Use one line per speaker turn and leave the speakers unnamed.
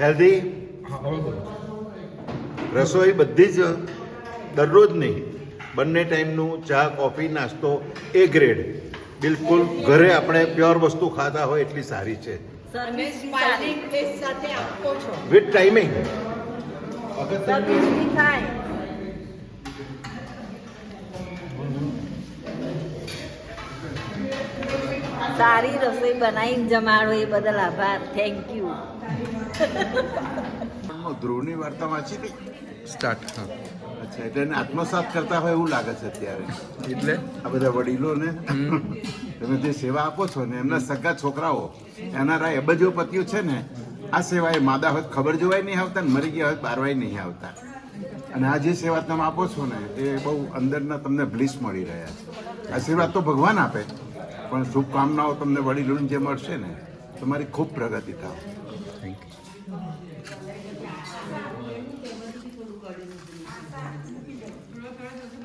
Healthy રસોઈ બધી જ દરરોજ નહીં, બંને ટાઈમનું ચા કોફી નાસ્તો એ ગ્રેડ, બિલકુલ ઘરે આપણે પ્યોર વસ્તુ ખાતા હોય એટલી સારી છે.
સર્વિસ સ્માઇલિંગ ફેસ સાથે આપો છો.
With timing.
સર્વિસ બી થાય. સારી રસોઈ બનાવીને જમાડો એ બદલ આભાર. Thank you.
ધ્રુવની વાર્તા વાંચી હતી.
સ્ટાર્ટ.
અચ્છા, એટલે એને આત્મસાત કરતા હોય એવું લાગે છે અત્યારે.
એટલે
આ બધા વડીલોને તમે જે સેવા આપો છો ને, એમના સગા છોકરાઓ એના અબજોપતિઓ છે ને, આ સેવા એ માદા હોય ખબર જોવાય નહીં આવતા ને મરી ગયા હોય બારવાય નહીં આવતા. અને આ જે સેવા તમે આપો છો ને, એ બહુ અંદરના તમને બ્લિસ મળી રહ્યા છે. આશીર્વાદ તો ભગવાન આપે, પણ શુભકામનાઓ તમને વડીલોને જે મળશે ને, તમારી ખૂબ પ્રગતિ થાય.
Thank you.